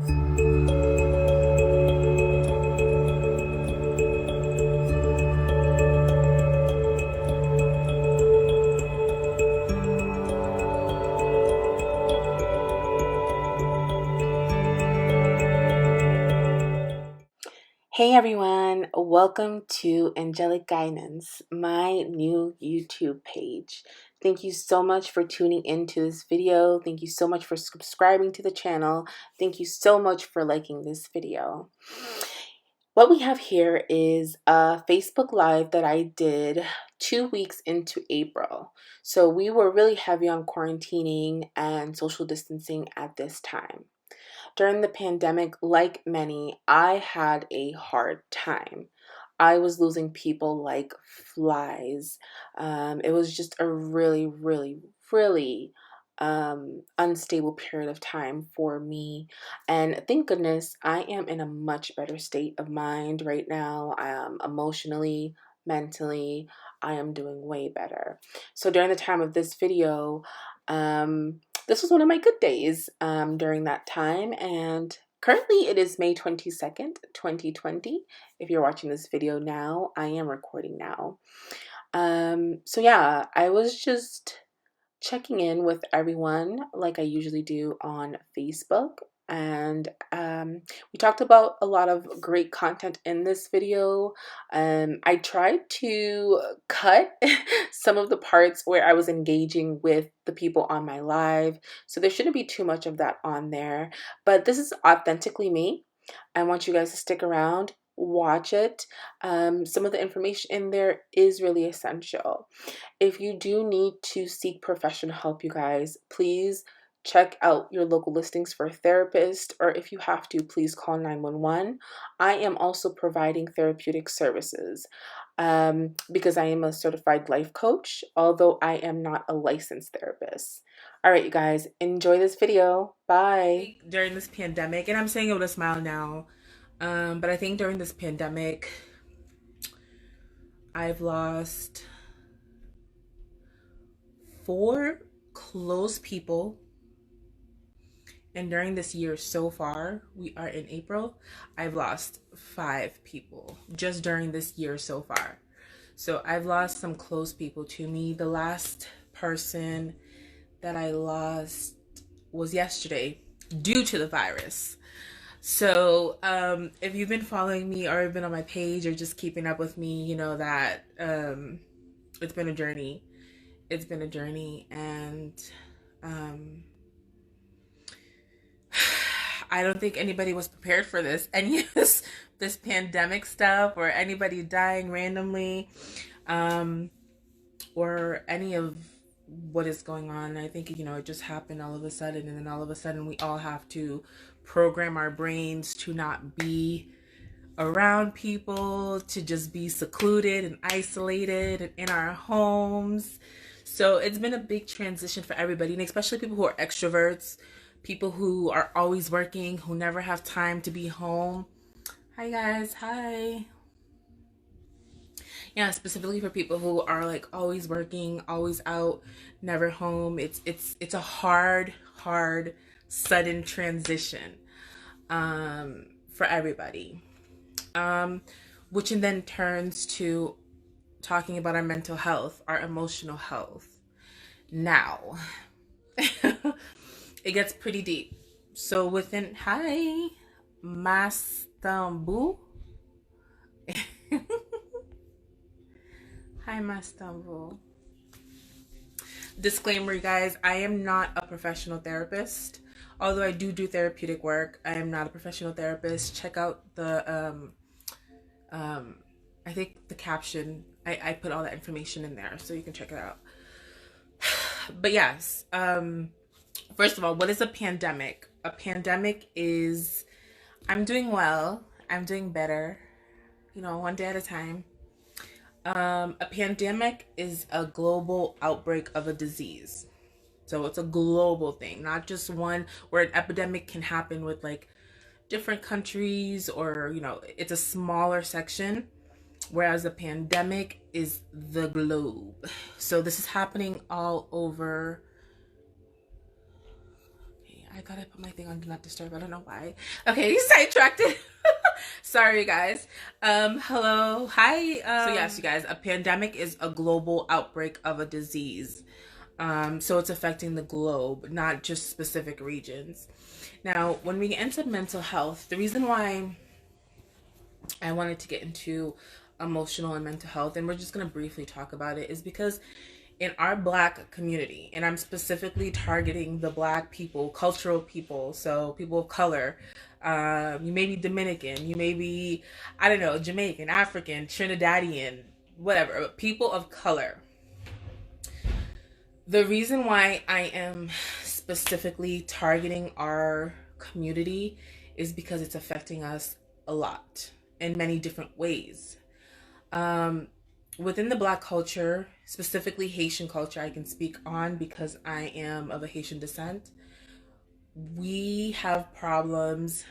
Hey everyone, welcome to Angelic Guidance, my new YouTube page. Thank you so much for tuning into this video. Thank you so much for subscribing to the channel. Thank you so much for liking this video. What we have here is a Facebook Live that I did 2 weeks into April. So we were really heavy on quarantining and social distancing at this time. During the pandemic, like many, I had a hard time. I was losing people like flies. It was just a really unstable period of time for me. And thank goodness I am in a much better state of mind right now. Emotionally, mentally, I am doing way better. So during the time of this video, this was one of my good days during that time, and currently it is May 22nd, 2020. If you're watching this video now, I am recording now. So yeah, I was just checking in with everyone like I usually do on Facebook. And we talked about a lot of great content in this video. I tried to cut some of the parts where I was engaging with the people on my live, so there shouldn't be too much of that on there. But this is authentically me. I want you guys to stick around, watch it. Some of the information in there is really essential. If you do need to seek professional help, you guys, please check out your local listings for a therapist, or if you have to, please call 911. I am also providing therapeutic services because I am a certified life coach, although I am not a licensed therapist. All right, you guys, enjoy this video. Bye. During this pandemic, and I'm saying it with a smile now, but I think during this pandemic, I've lost 4 close people. And during this year so far, we are in April, I've lost 5 people just during this year so far. So I've lost some close people to me. The last person that I lost was yesterday due to the virus. So if you've been following me or been on my page or just keeping up with me, you know that it's been a journey. It's been a journey, and I don't think anybody was prepared for this. Any of this pandemic stuff, or anybody dying randomly, or any of what is going on. I think, it just happened all of a sudden, and then all of a sudden we all have to program our brains to not be around people, to just be secluded and isolated and in our homes. So it's been a big transition for everybody, and especially people who are extroverts, people who are always working, who never have time to be home. Hi guys, hi. Yeah, specifically for people who are like always working, always out, never home. It's a hard, sudden transition for everybody. Which then turns to talking about our mental health, our emotional health. Now, it gets pretty deep. So hi, Mastambu. Hi, Mastambu. Disclaimer, you guys, I am not a professional therapist. Although I do therapeutic work, I am not a professional therapist. Check out the, I think the caption, I put all that information in there, so you can check it out. But yes, first of all, what is a pandemic? A pandemic is, I'm doing well, I'm doing better, one day at a time. A pandemic is a global outbreak of a disease. So it's a global thing, not just one where an epidemic can happen with like different countries, or, it's a smaller section, whereas a pandemic is the globe. So this is happening all over. Okay, god, I put my thing on Do Not Disturb. I don't know why. Okay, sidetracked. Sorry, guys. Hello. Hi. So yes, you guys, a pandemic is a global outbreak of a disease. So it's affecting the globe, not just specific regions. Now, when we get into mental health, the reason why I wanted to get into emotional and mental health, and we're just going to briefly talk about it, is because in our Black community, and I'm specifically targeting the Black people, cultural people, so people of color, you may be Dominican, you may be, I don't know, Jamaican, African, Trinidadian, whatever, people of color. The reason why I am specifically targeting our community is because it's affecting us a lot in many different ways. Within the Black culture, specifically Haitian culture, I can speak on because I am of a Haitian descent. We have problems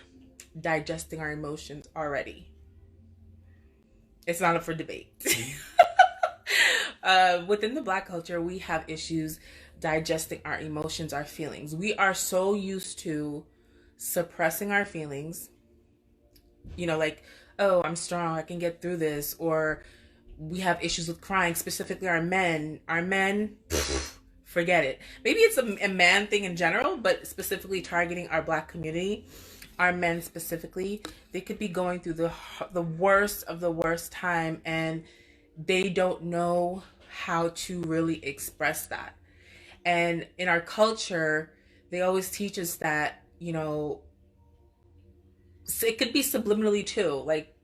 digesting our emotions already. It's not up for debate. Within the Black culture, we have issues digesting our emotions, our feelings. We are so used to suppressing our feelings, you know, like, oh, I'm strong, I can get through this, or we have issues with crying, specifically our men, forget it. Maybe it's a man thing in general, but specifically targeting our Black community, our men specifically, they could be going through the worst of the worst time, and they don't know how to really express that. And in our culture, they always teach us that, you know, it could be subliminally too, like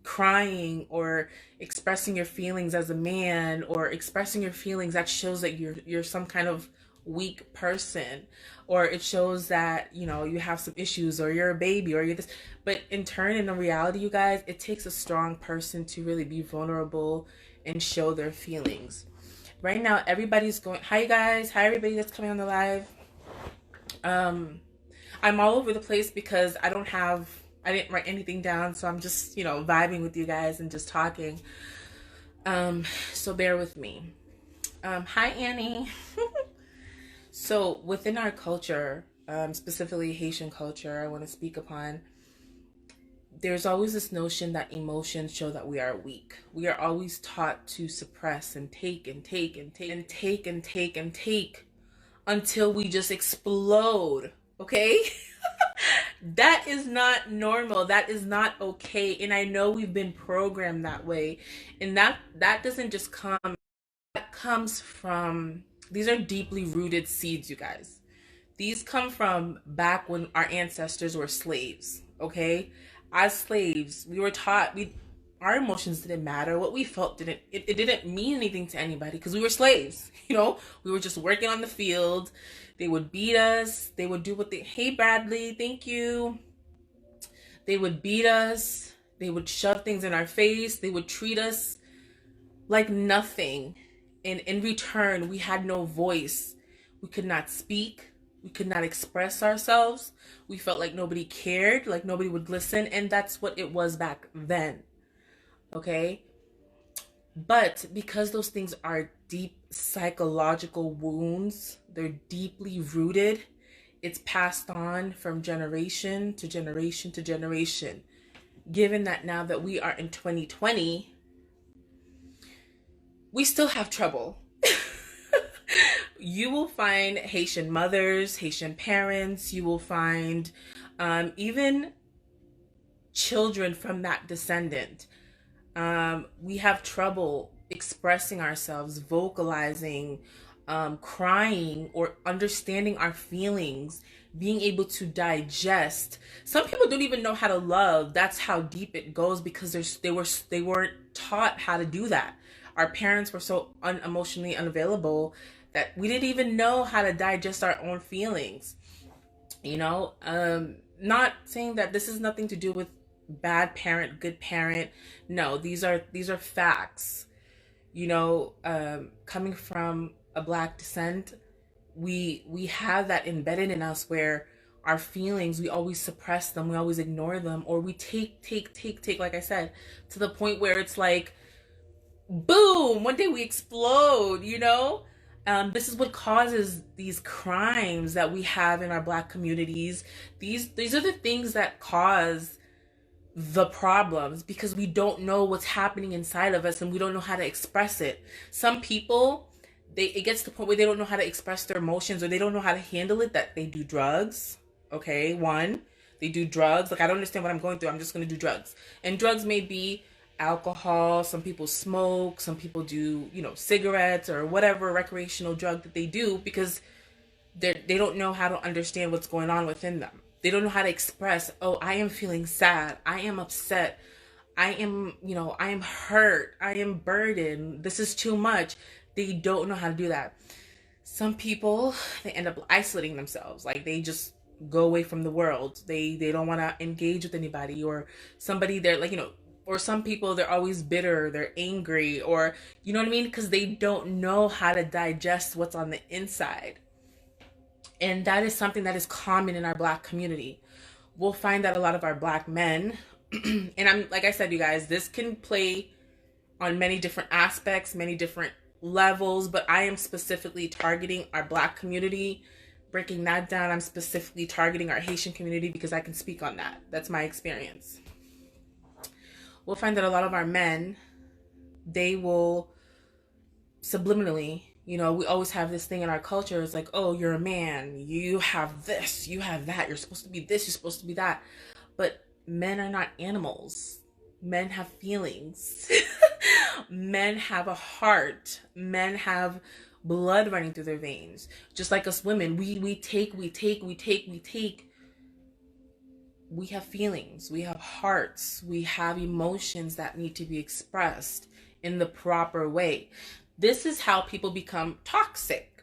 crying or expressing your feelings as a man, or expressing your feelings, that shows that you're some kind of weak person, or it shows that, you know, you have some issues, or you're a baby, or you're this. But in turn, in the reality, you guys, it takes a strong person to really be vulnerable and show their feelings. Right now, everybody's going, hi guys, hi everybody that's coming on the live. I'm all over the place because I didn't write anything down, so I'm just, you know, vibing with you guys and just talking. So bear with me. Hi Annie. So within our culture, specifically Haitian culture, I want to speak upon, there's always this notion that emotions show that we are weak. We are always taught to suppress and take and take and take and take and take and take until we just explode, okay? That is not normal. That is not okay. And I know we've been programmed that way. And that doesn't just come, that comes from, these are deeply rooted seeds, you guys. These come from back when our ancestors were slaves, okay? As slaves, we were taught, our emotions didn't matter. What we felt it didn't mean anything to anybody because we were slaves, you know? We were just working on the field. They would beat us. They would do hey Bradley, thank you. They would beat us. They would shove things in our face. They would treat us like nothing. And in return, we had no voice. We could not speak. We could not express ourselves. We felt like nobody cared, like nobody would listen. And that's what it was back then. Okay? But because those things are deep psychological wounds, they're deeply rooted, it's passed on from generation to generation to generation. Given that now that we are in 2020, we still have trouble. You will find Haitian mothers, Haitian parents, you will find even children from that descendant. We have trouble expressing ourselves, vocalizing, crying, or understanding our feelings, being able to digest. Some people don't even know how to love. That's how deep it goes, because they weren't taught how to do that. Our parents were so emotionally unavailable that we didn't even know how to digest our own feelings. You know, not saying that this is nothing to do with bad parent, good parent. No, these are facts. You know, coming from a Black descent, we have that embedded in us where our feelings, we always suppress them, we always ignore them, or we take, like I said, to the point where it's like, boom, one day we explode, you know? This is what causes these crimes that we have in our Black communities. These are the things that cause the problems, because we don't know what's happening inside of us and we don't know how to express it. Some people, it gets to the point where they don't know how to express their emotions, or they don't know how to handle it, that they do drugs. Okay, one, they do drugs. Like, I don't understand what I'm going through, I'm just going to do drugs. And drugs may be alcohol, some people smoke, some people do, cigarettes or whatever recreational drug that they do, because they don't know how to understand what's going on within them. They don't know how to express, oh, I am feeling sad, I am upset, I am hurt, I am burdened, this is too much. They don't know how to do that. Some people, they end up isolating themselves. Like, they just go away from the world. They don't want to engage with anybody, or somebody, they're like, or some people, they're always bitter, they're angry, or, you know what I mean? Because they don't know how to digest what's on the inside. And that is something that is common in our Black community. We'll find that a lot of our Black men, and I'm, like I said, you guys, this can play on many different aspects, many different levels, but I am specifically targeting our Black community. Breaking that down, I'm specifically targeting our Haitian community because I can speak on that. That's my experience. We'll find that a lot of our men, they will subliminally, we always have this thing in our culture. It's like, oh, you're a man, you have this, you have that, you're supposed to be this, you're supposed to be that. But men are not animals. Men have feelings. Men have a heart. Men have blood running through their veins. Just like us women, we take. We have feelings, we have hearts, we have emotions that need to be expressed in the proper way. This is how people become toxic.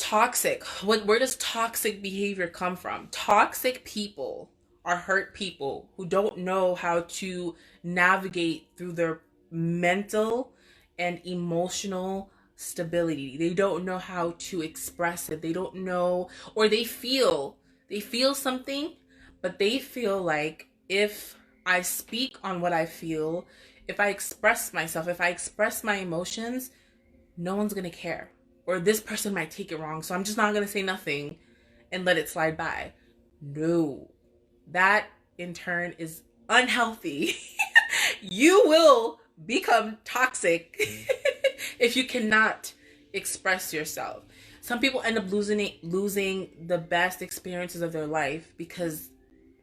Where does toxic behavior come from? Toxic people are hurt people who don't know how to navigate through their mental and emotional stability. They don't know how to express it. They don't know, or they feel something, but they feel like, if I speak on what I feel, if I express myself, if I express my emotions, no one's gonna care, or this person might take it wrong, so I'm just not gonna say nothing and let it slide by. No, that in turn is unhealthy. You will become toxic if you cannot express yourself. Some people end up losing the best experiences of their life because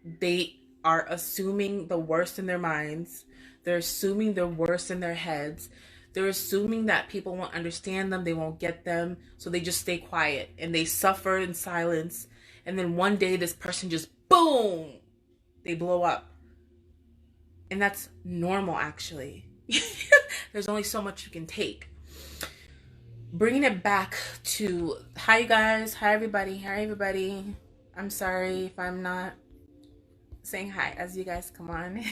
they are assuming the worst in their minds. They're assuming the worst in their heads. They're assuming that people won't understand them, they won't get them, so they just stay quiet and they suffer in silence. And then one day this person just, boom, they blow up. And that's normal, actually. There's only so much you can take. Bringing it back to, hi you guys, hi everybody. I'm sorry if I'm not saying hi as you guys come on.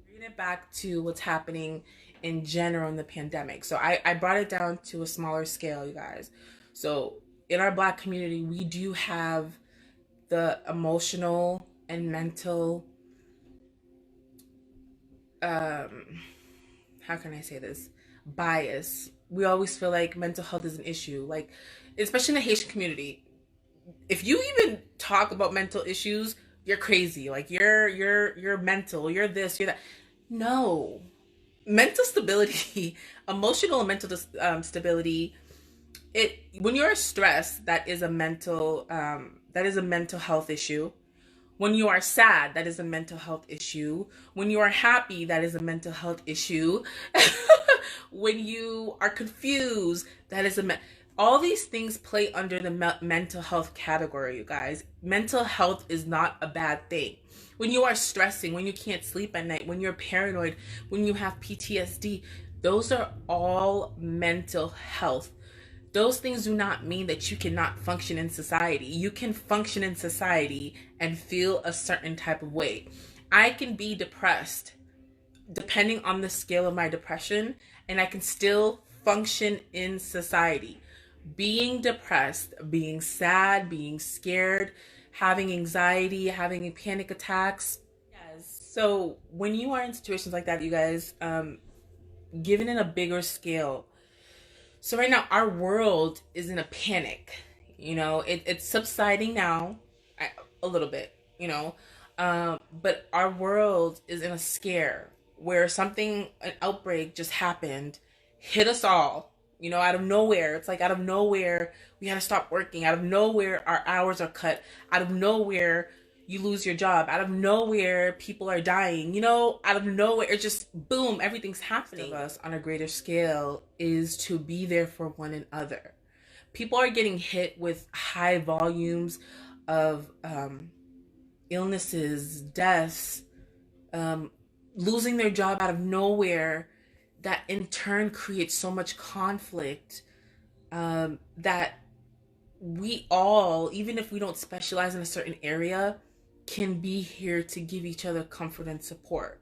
Bringing it back to what's happening in general in the pandemic. So I brought it down to a smaller scale, you guys. So in our Black community, we do have the emotional and mental, how can I say this, bias. We always feel like mental health is an issue, like, especially in the Haitian community. If you even talk about mental issues, you're crazy. Like, you're mental, you're this, you're that. No. Mental stability, emotional and mental stability, when you're stressed, that is a mental health issue. When you are sad, that is a mental health issue. When you are happy, that is a mental health issue. When you are confused, that is all these things play under the mental health category, you guys. Mental health is not a bad thing. When you are stressing, when you can't sleep at night, when you're paranoid, when you have PTSD, those are all mental health. Those things do not mean that you cannot function in society. You can function in society and feel a certain type of way. I can be depressed, depending on the scale of my depression, and I can still function in society. Being depressed, being sad, being scared, having anxiety, having panic attacks, yes, So when you are in situations like that, you guys, given in a bigger scale. So right now, our world is in a panic. It's subsiding now, a little bit. But our world is in a scare where an outbreak just happened, hit us all. Out of nowhere. It's like out of nowhere we had to stop working. Out of nowhere our hours are cut. Out of nowhere you lose your job. Out of nowhere people are dying. Out of nowhere it's just boom, everything's happening. To us on a greater scale is to be there for one another. People are getting hit with high volumes of illnesses, deaths, losing their job out of nowhere, that in turn creates so much conflict, that we all, even if we don't specialize in a certain area, can be here to give each other comfort and support.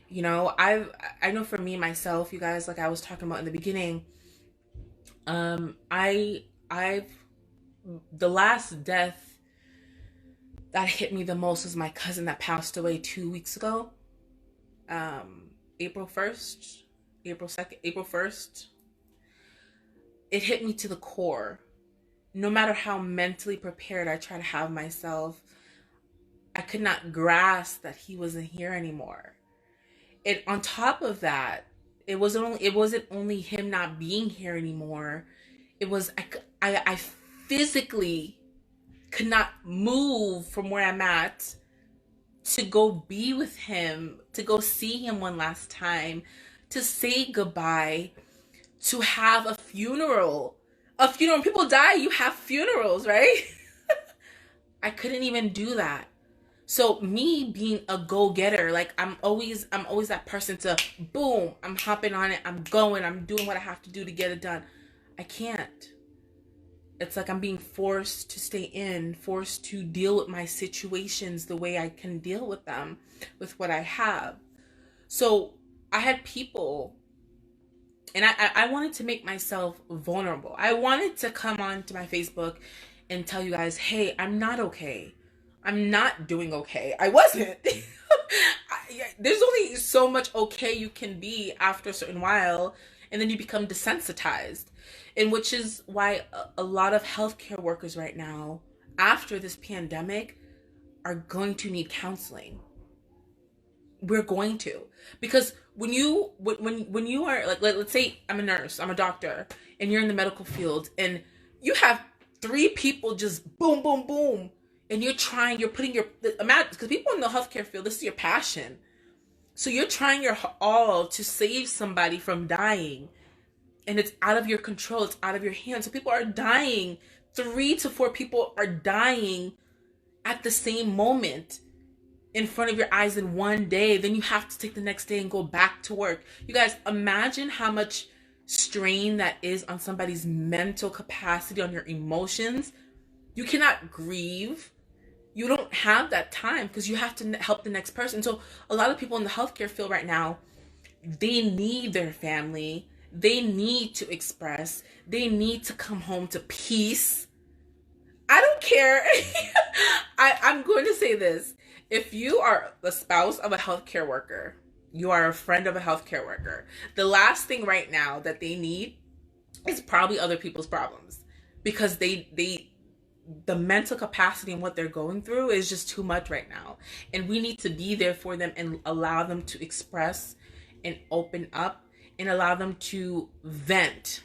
I know for me, myself, you guys, like I was talking about in the beginning, I've the last death that hit me the most was my cousin that passed away 2 weeks ago. April 1st, April 2nd, April 1st. It hit me to the core. No matter how mentally prepared I try to have myself, I could not grasp that he wasn't here anymore. And on top of that, it wasn't only him not being here anymore. It was I physically could not move from where I'm at to go be with him, to go see him one last time, to say goodbye, to have a funeral. People die, you have funerals, right? I couldn't even do that. So me being a go-getter, like I'm always that person to boom, I'm hopping on it, I'm going, I'm doing what I have to do to get it done. I can't. It's like I'm being forced to stay in, forced to deal with my situations the way I can deal with them, with what I have. So I had people, and I wanted to make myself vulnerable. I wanted to come on to my Facebook and tell you guys, hey, I'm not okay. I'm not doing okay. I wasn't. There's only so much okay you can be after a certain while, and then you become desensitized. And which is why a lot of healthcare workers right now, after this pandemic, are going to need counseling. We're going to. Because when you are, like, let's say I'm a nurse, I'm a doctor, and you're in the medical field, and you have 3 people just boom, boom, boom, and you're putting your, because people in the healthcare field, this is your passion. So you're trying your all to save somebody from dying, and it's out of your control, it's out of your hands. So people are dying. 3 to 4 people are dying at the same moment in front of your eyes in one day. Then you have to take the next day and go back to work. You guys, imagine how much strain that is on somebody's mental capacity, on your emotions. You cannot grieve. You don't have that time because you have to help the next person. So a lot of people in the healthcare field right now, they need their family. They need to express. They need to come home to peace. I don't care. I'm going to say this. If you are the spouse of a healthcare worker, you are a friend of a healthcare worker, the last thing right now that they need is probably other people's problems, because the mental capacity and what they're going through is just too much right now. And we need to be there for them and allow them to express and open up and allow them to vent.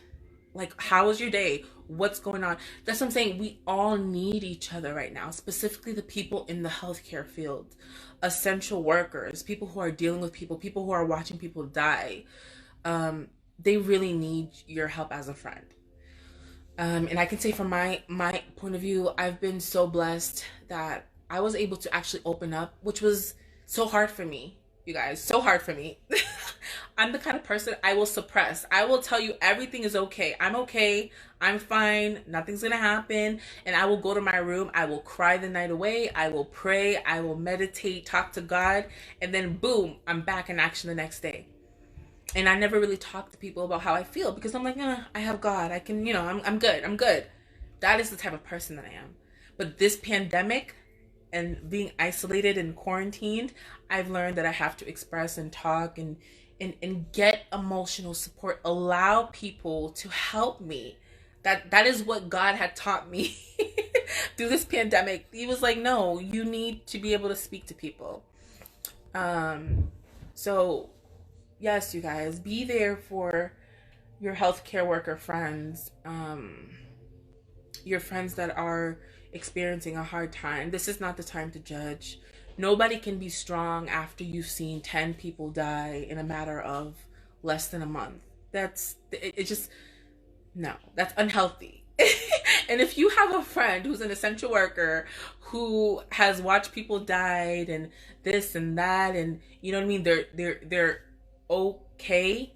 Like, how was your day? What's going on? That's what I'm saying. We all need each other right now, specifically the people in the healthcare field, essential workers, people who are dealing with people who are watching people die. They really need your help as a friend. And I can say from my point of view, I've been so blessed that I was able to actually open up, which was so hard for me, you guys, so hard for me. I'm the kind of person I will suppress. I will tell you everything is okay. I'm okay. I'm fine. Nothing's going to happen. And I will go to my room. I will cry the night away. I will pray. I will meditate, talk to God. And then boom, I'm back in action the next day. And I never really talk to people about how I feel because I'm like, I have God. I can, I'm good. I'm good. That is the type of person that I am. But this pandemic and being isolated and quarantined, I've learned that I have to express and talk and get emotional support, allow people to help me. That is what God had taught me through this pandemic. He was like, no, you need to be able to speak to people. So yes, you guys, be there for your healthcare worker friends, your friends that are experiencing a hard time. This is not the time to judge. Nobody can be strong after you've seen 10 people die in a matter of less than a month. It just, no, that's unhealthy. And if you have a friend who's an essential worker who has watched people died and this and that, and you know what I mean, they're okay.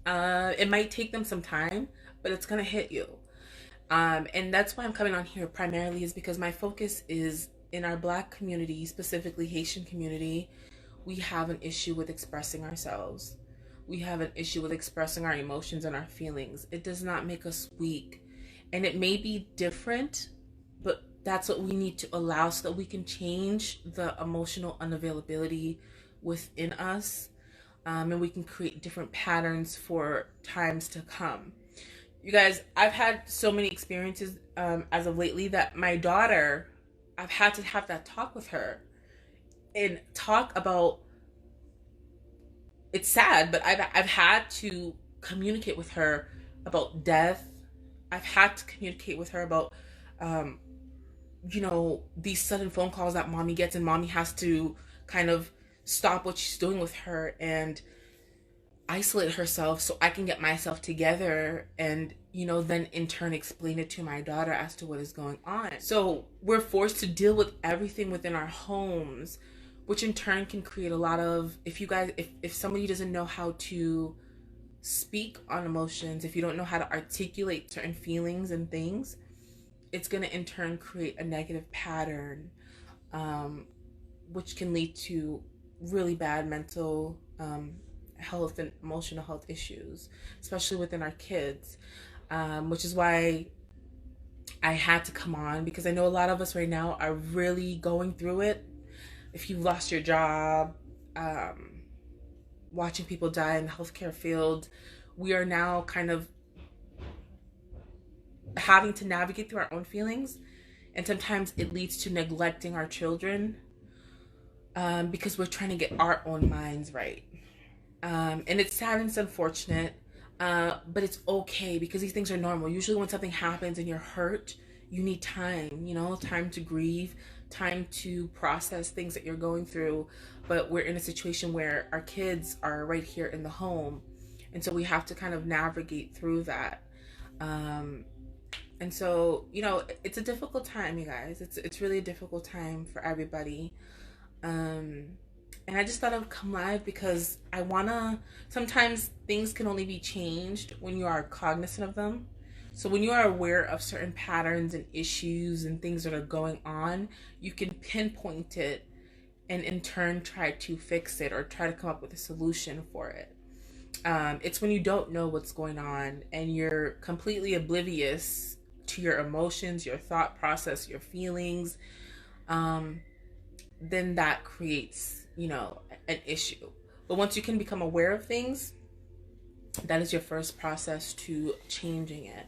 It might take them some time, but it's gonna hit you. And that's why I'm coming on here primarily, is because my focus is in our Black community, specifically Haitian community. We have an issue with expressing ourselves. We have an issue with expressing our emotions and our feelings. It does not make us weak. And it may be different, but that's what we need to allow so that we can change the emotional unavailability within us. And we can create different patterns for times to come. You guys, I've had so many experiences as of lately that my daughter, I've had to have that talk with her and talk about, it's sad, but I've had to communicate with her about death. I've had to communicate with her about, these sudden phone calls that mommy gets, and mommy has to kind of stop what she's doing with her and isolate herself so I can get myself together and, then in turn explain it to my daughter as to what is going on. So we're forced to deal with everything within our homes, which in turn can create a lot of, if somebody doesn't know how to speak on emotions, if you don't know how to articulate certain feelings and things, it's going to in turn create a negative pattern, which can lead to really bad mental health and emotional health issues, especially within our kids, which is why I had to come on, because I know a lot of us right now are really going through it. If you've lost your job, watching people die in the healthcare field, we are now kind of having to navigate through our own feelings, and sometimes it leads to neglecting our children, because we're trying to get our own minds right. And it's sad and it's unfortunate, but it's okay, because these things are normal. Usually when something happens and you're hurt, you need time, time to grieve, time to process things that you're going through. But we're in a situation where our kids are right here in the home, and so we have to kind of navigate through that. And so, it's a difficult time, you guys. It's really a difficult time for everybody. And I just thought I would come live because sometimes things can only be changed when you are cognizant of them. So when you are aware of certain patterns and issues and things that are going on, you can pinpoint it and in turn try to fix it or try to come up with a solution for it. It's when you don't know what's going on and you're completely oblivious to your emotions, your thought process, your feelings, then that creates, an issue. But once you can become aware of things, that is your first process to changing it,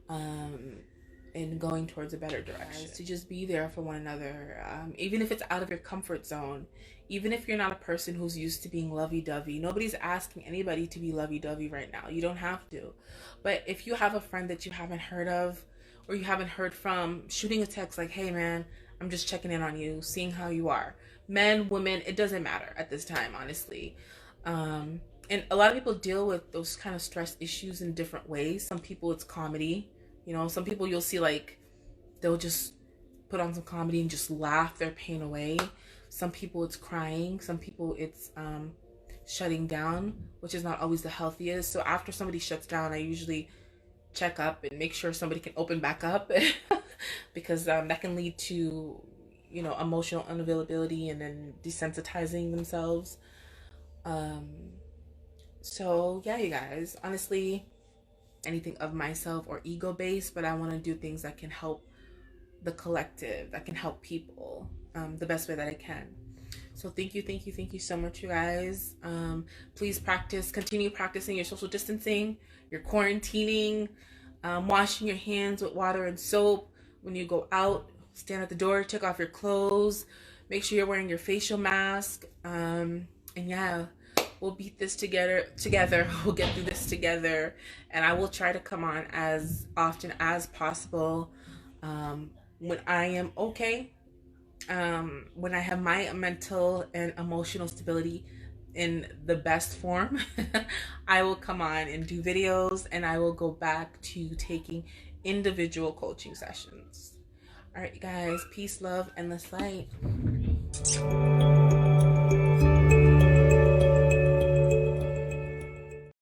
and going towards a better direction. To just be there for one another, even if it's out of your comfort zone, even if you're not a person who's used to being lovey-dovey. Nobody's asking anybody to be lovey-dovey right now. You don't have to. But if you have a friend that you haven't heard of or you haven't heard from, shooting a text like, hey man, I'm just checking in on you, seeing how you are. Men, women, it doesn't matter at this time, honestly. And a lot of people deal with those kind of stress issues in different ways. Some people it's comedy. Some people you'll see like they'll just put on some comedy and just laugh their pain away. Some people it's crying. Some people it's shutting down, which is not always the healthiest. So after somebody shuts down, I usually check up and make sure somebody can open back up because that can lead to emotional unavailability and then desensitizing themselves. So yeah, you guys, honestly, anything of myself or ego based, but I want to do things that can help the collective, that can help people the best way that I can. So thank you so much, you guys. Please continue practicing your social distancing, your quarantining, washing your hands with water and soap. When you go out, stand at the door, take off your clothes, make sure you're wearing your facial mask. And yeah, we'll beat this together. We'll get through this together. And I will try to come on as often as possible when I am okay, when I have my mental and emotional stability in the best form. I will come on and do videos, and I will go back to taking individual coaching sessions. All right, guys, peace, love, endless light.